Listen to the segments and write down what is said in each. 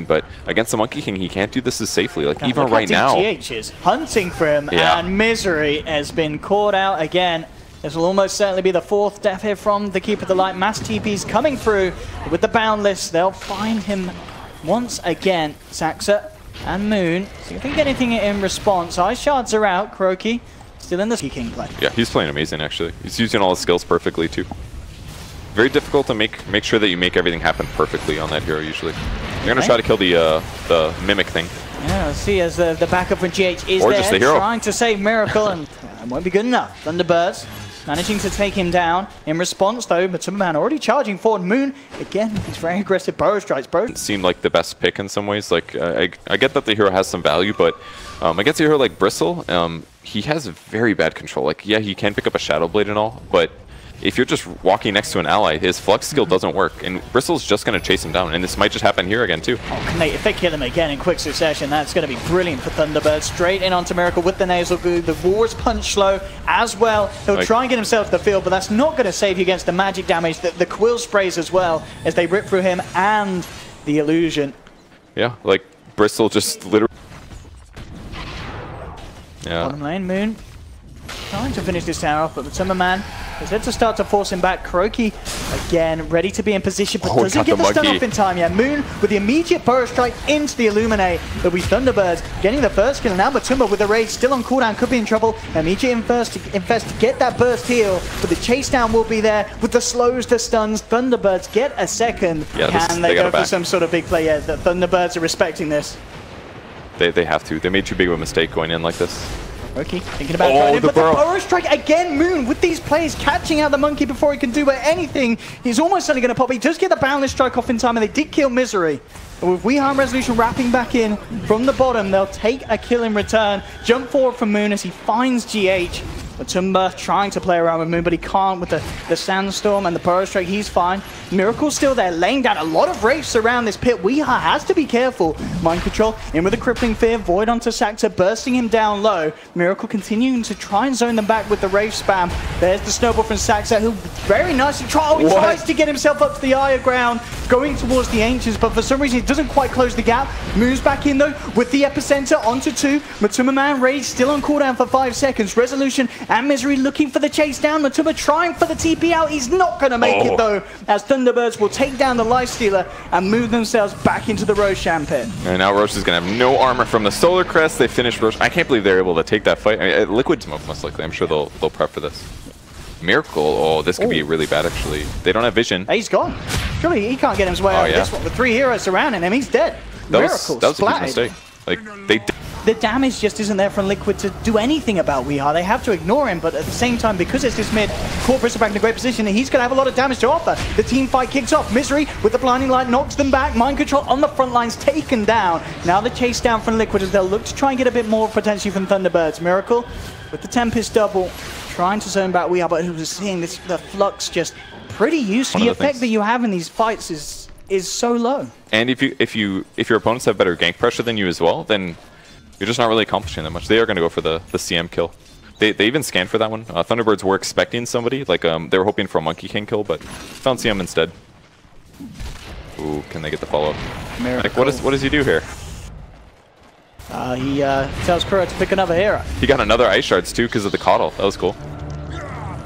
but against the Monkey King, he can't do this as safely. Like, even Look right now. GH is hunting for him, and Misery has been caught out again. This will almost certainly be the 4th death here from the Keeper of the Light. Mass TP's coming through with the Boundless. They'll find him once again. Saxa and Moon. See if we can get anything in response. Ice Shards are out. KuroKy still in the King play. Yeah, he's playing amazing, actually. He's using all his skills perfectly, too. Very difficult to make sure that you make everything happen perfectly on that hero, usually. You're going to try to kill the Mimic thing. Yeah, let's see as the backup from GH is or there, just the hero. trying to save Miracle, and it won't be good enough. Thunderbirds managing to take him down. In response, though, Matsumaman already charging forward. Moon, again, he's very aggressive. Burrow strikes. It seemed like the best pick in some ways. Like, I get that the hero has some value, but against a hero like Bristle, he has very bad control. Like, yeah, he can pick up a Shadow Blade and all, but if you're just walking next to an ally, his flux skill doesn't work, and Bristle's just going to chase him down, and this might just happen here again, too. Oh, Nate, if they kill him again in quick succession, that's going to be brilliant for Thunderbird. Straight in onto Miracle with the Nasal Goo, the Wars Punch slow as well. He'll try and get himself to the field, but that's not going to save you against the magic damage, the Quill sprays as well, as they rip through him and the illusion. Yeah, like, Bristle just literally... Yeah. Bottom lane, Moon trying to finish this tower off, but Matsumaman is there to start to force him back. KuroKy again ready to be in position, but doesn't get the stun off in time yet. Moon with the immediate Burrow strike into the Illuminate. It'll be Thunderbirds getting the first kill, and now Matumba with the Rage still on cooldown, could be in trouble. Immediate invest to get that burst heal, but the chase down will be there with the slows, the stuns. Thunderbirds get a second. Yeah, Can they go for some sort of big play? Yeah, the Thunderbirds are respecting this. They have to. They made too big of a mistake going in like this. Okay, thinking about the but the Burrow strike again. Moon with these plays catching out the Monkey before he can do anything. He's almost certainly going to pop. He does get the Boundless strike off in time, and they did kill Misery. But with Weehaw Resolution wrapping back in from the bottom, they'll take a kill in return. Jump forward from Moon as he finds GH. Matumba trying to play around with Moon, but he can't with the Sandstorm and the Burrow strike. He's fine. Miracle's still there, laying down a lot of wraiths around this pit. Weehaw has to be careful. Mind Control in with a Crippling Fear. Void onto Saxa, bursting him down low. Miracle continuing to try and zone them back with the Wraith spam. There's the snowball from Saxa, who very nicely tries to get himself up to the higher ground, going towards the Ancients, but for some reason it doesn't quite close the gap. Moves back in though with the Epicenter onto 2. Matsumaman Rage still on cooldown for 5 seconds. Resolution and Misery looking for the chase down. Matuma trying for the TP out. He's not going to make it though, as Thunderbirds will take down the Lifestealer and move themselves back into the Roshan pit. And now Roche is going to have no armor from the Solar Crest. They finished Roche. I can't believe they're able to take that fight. I mean, Liquid Smoke most likely. I'm sure they'll prep for this. Miracle. Oh, this could be really bad actually. They don't have vision. He's gone. Surely he can't get his way out of this one. With 3 heroes surrounding him, he's dead. That was a huge mistake. Like, the damage just isn't there from Liquid to do anything about Weehaw. They have to ignore him, but at the same time, because it's this mid, caught Bristle back in a great position, and he's going to have a lot of damage to offer. The team fight kicks off. Misery with the Blinding Light knocks them back. Mind Control on the front lines taken down. Now the chase down from Liquid as they'll look to try and get a bit more potentially from Thunderbirds. Miracle with the Tempest double, trying to zone back Weehaw, but who was seeing this, the Flux just pretty useful. The effect that you have in these fights is so low. And if your opponents have better gank pressure than you as well, then you're just not really accomplishing that much. They are going to go for the CM kill. They even scanned for that one. Thunderbirds were expecting somebody, like they were hoping for a Monkey King kill, but found CM instead. Ooh, can they get the follow-up? Like, what does he do here? He tells Kuro to pick another hero. He got another Ice Shards too because of the Coddle. That was cool.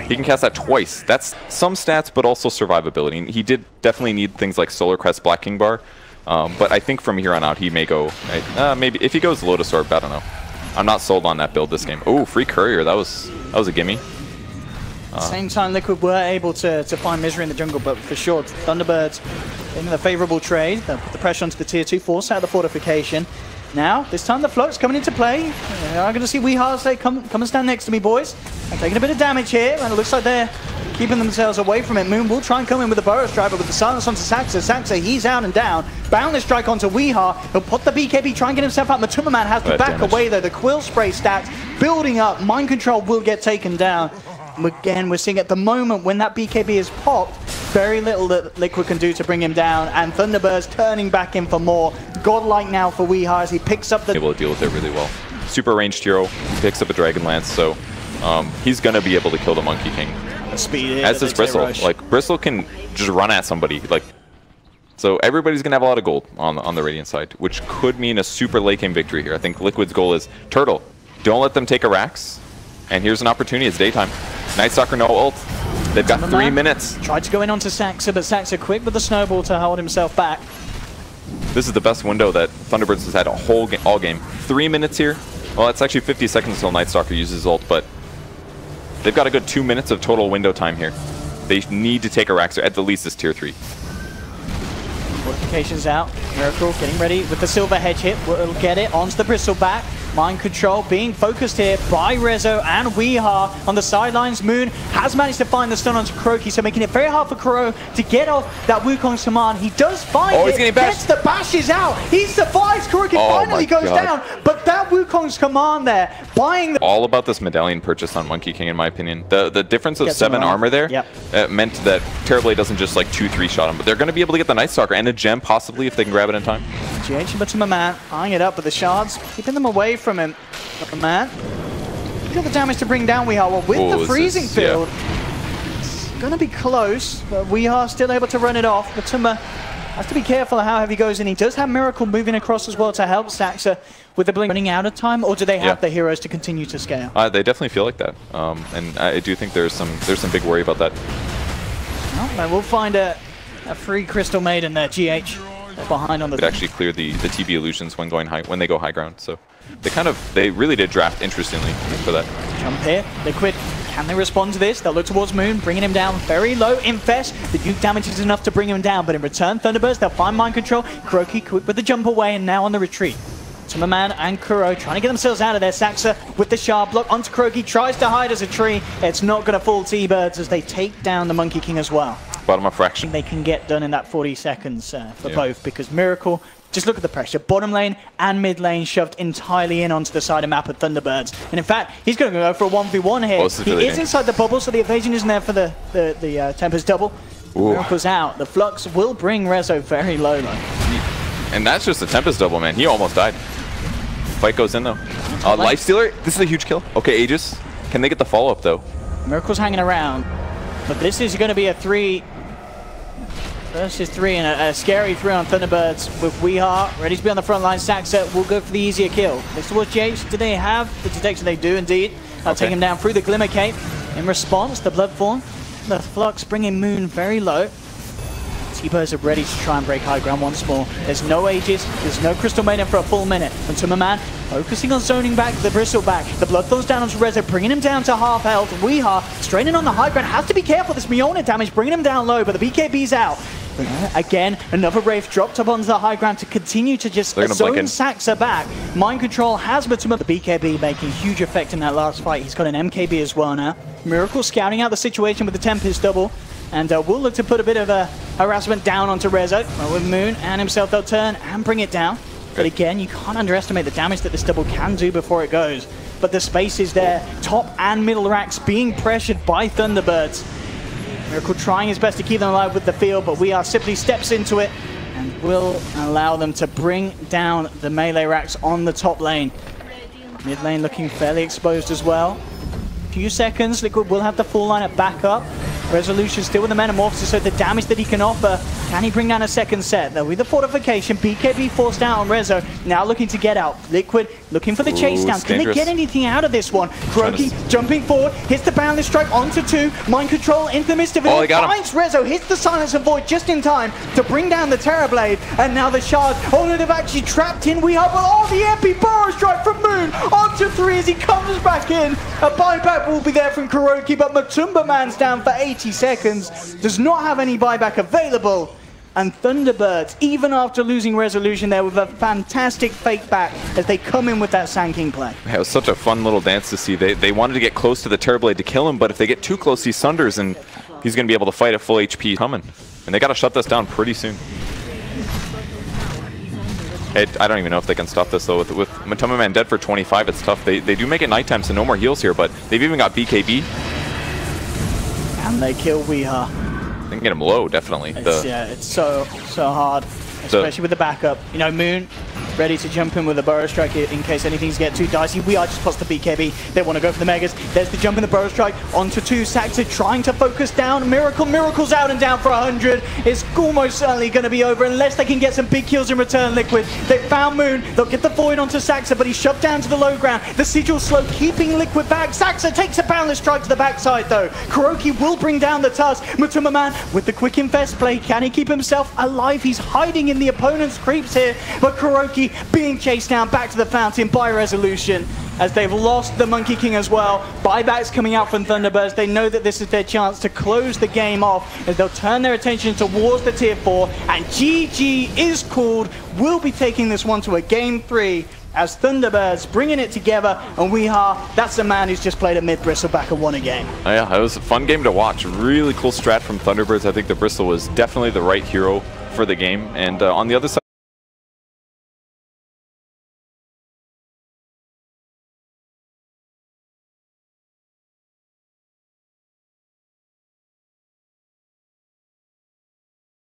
He can cast that twice. That's some stats, but also survivability. And he did definitely need things like Solar Crest, Black King Bar. But I think from here on out, he may go... maybe if he goes Lotus Orb, I don't know. I'm not sold on that build this game. Oh, free Courier. That was a gimme. At the same time, Liquid were able to find Misery in the jungle, but for sure, Thunderbirds in the favorable trade. They'll put the pressure onto the tier 2, force out the fortification. Now, this time the Flux coming into play. I'm going to see Weehaw say, come and stand next to me, boys. I'm taking a bit of damage here, and it looks like they're keeping themselves away from it. Moon will try and come in with a Burrow strike, but with the silence onto Saxa. Saxa, he's out and down. Boundless strike onto Weehaw. He'll put the BKB, try and get himself out. Matuma has to back away, though. The Quill Spray stacks building up. Mind Control will get taken down. Again, we're seeing at the moment when that BKB is popped, very little that Liquid can do to bring him down, and Thunderbirds turning back in for more. Godlike now for Weehaw as he picks up the... Able to deal with it really well. Super ranged hero, he picks up a Dragon Lance, so he's going to be able to kill the Monkey King. The speed as does Bristle. Like, Bristle can just run at somebody. Like, So everybody's going to have a lot of gold on the Radiant side, which could mean a super late game victory here. I think Liquid's goal is, Turtle, don't let them take a Rax. And here's an opportunity. It's daytime. Night Stalker, no ult. They've got 3 minutes. Tried to go in onto Saxa, but Saxa quick with the snowball to hold himself back. This is the best window that Thunderbirds has had all game. 3 minutes here. Well, it's actually 50 seconds until Night Stalker uses ult, but they've got a good 2 minutes of total window time here. They need to take a Rax, or at the least this tier 3. Fortifications out. Miracle getting ready with the silver hedge hit. We'll get it onto the Bristle back. Mind control being focused here by Rezo and Weehaw on the sidelines. Moon has managed to find the stun onto KuroKy, so making it very hard for Kuro to get off that Wukong's command. He does find it, gets the bashes out. He survives. KuroKy finally goes down, but that Wukong's command there, buying the... All about this medallion purchase on Monkey King, in my opinion. The difference of 7 armor there meant that Terrorblade doesn't just like 2-3 shot him, but they're going to be able to get the Night Stalker and a gem possibly if they can grab it in time. GH and Matuma eyeing it up with the shards, keeping them away from him. Man, got the damage to bring down Weehaw with the freezing field. It's going to be close, but Weehaw still able to run it off. Matuma has to be careful of how heavy he goes in. He does have Miracle moving across as well to help Saxa with the blink. Running out of time, or do they have the heroes to continue to scale? They definitely feel like that, and I do think there's some big worry about that. Well, we'll find a free Crystal Maiden there. GH behind on the. It actually cleared the TB illusions when they go high ground. So they really did draft interestingly for that. Jump here, Liquid. Can they respond to this? They'll look towards Moon, bringing him down very low. Infest, the Duke damage is enough to bring him down, but in return, Thunderbirds, they'll find mind control. KuroKy quick with the jump away, and now on the retreat. Timmerman and Kuro trying to get themselves out of there. Saxa with the shard block onto KuroKy, tries to hide as a tree. It's not going to fall T-Birds as they take down the Monkey King as well. Bottom of fraction. They can get done in that 40 seconds for both, because Miracle, just look at the pressure. Bottom lane and mid lane shoved entirely in onto the side of map of Thunderbirds. And in fact, he's going to go for a 1v1 here. He is inside the bubble, so the evasion isn't there for the Tempest double. Ooh. Miracle's out. The Flux will bring Rezo very low though. And that's just a Tempest double, man. He almost died. Fight goes in though. Lifestealer, this is a huge kill. Okay, Aegis. Can they get the follow-up though? Miracle's hanging around. But this is going to be a 3 versus 3 and a scary 3 on Thunderbirds with Weehaw ready to be on the front line. Saxa will go for the easier kill. Next towards GH, do they have the detection? They do indeed. I'll take him down through the Glimmer Cape. In response, the Bloodthorn, the Flux bringing Moon very low. T-Birds are ready to try and break high ground once more. There's no Aegis, there's no Crystal Maiden for a full minute. And Timmerman focusing on zoning back the Bristle back. The Bloodthorn's down onto Rezo, bringing him down to half health. Weehaw straining on the high ground, has to be careful. This Miona damage bringing him down low, but the BKB's out. Again, another Wraith dropped up onto the high ground to continue to just zone Saxa back. Mind control has Matuma. The BKB making huge effect in that last fight. He's got an MKB as well now. Miracle scouting out the situation with the Tempest double. And we'll look to put a bit of a harassment down onto Rezo. With Moon and himself, they'll turn and bring it down. But again, you can't underestimate the damage that this double can do before it goes. But the space is there. Top and middle racks being pressured by Thunderbirds. Miracle trying his best to keep them alive with the field, but Weehaw simply steps into it and will allow them to bring down the melee racks on the top lane. Mid lane looking fairly exposed as well. Few seconds, Liquid will have the full lineup back up. Resolution still with the Metamorphosis, so the damage that he can offer, can he bring down a second set? Though with the fortification, BKB forced out on Rezo, now looking to get out. Liquid looking for the chase down. Can they get anything out of this one? KuroKy jumping forward, hits the Boundless Strike onto 2, Mind Control into the midst of it, finds Rezo, hits the Silence and Void just in time to bring down the Terrorblade, and now the Shard. Oh no, they've actually trapped in Weehaw, but the Epi Burrow Strike from Moon onto 3 as he comes back in. A buyback will be there from KuroKy, but Matumba Man's down for 80 seconds, does not have any buyback available. And Thunderbirds, even after losing Resolution there, with a fantastic fake back as they come in with that Sand King play. Yeah, it was such a fun little dance to see. They wanted to get close to the Terrorblade to kill him, but if they get too close, he sunders and he's going to be able to fight at full HP coming. And they got to shut this down pretty soon. I don't even know if they can stop this though. With Matuma Man dead for 25, it's tough. They do make it nighttime, so no more heals here, but they've even got BKB. And they kill Weehaw. They can get him low, definitely. Yeah, it's so hard, especially with the backup. You know, Moon ready to jump in with a Burrow Strike in case anything's get too dicey. We are just past the BKB. They want to go for the Megas. There's the jump in the Burrow Strike onto 2. Saxer trying to focus down. Miracle's out and down for 100. It's almost certainly going to be over unless they can get some big kills in return, Liquid. They found Moon. They'll get the Void onto Saxer, but he's shoved down to the low ground. The Sigil slow, keeping Liquid back. Saxer takes a Boundless Strike to the backside, though. KuroKy will bring down the Tusk. Matuma Man with the quick Infest play. Can he keep himself alive? He's hiding in the opponent's creeps here, but KuroKy being chased down back to the fountain by Resolution as they've lost the Monkey King as well. Buybacks coming out from Thunderbirds. They know that this is their chance to close the game off as they'll turn their attention towards the tier 4, and GG is called. We'll be taking this one to a game 3 as Thunderbirds bringing it together, and that's a man who's just played a mid Bristle back and won a game. Oh, yeah, it was a fun game to watch. Really cool strat from Thunderbirds. I think the Bristle was definitely the right hero for the game, and on the other side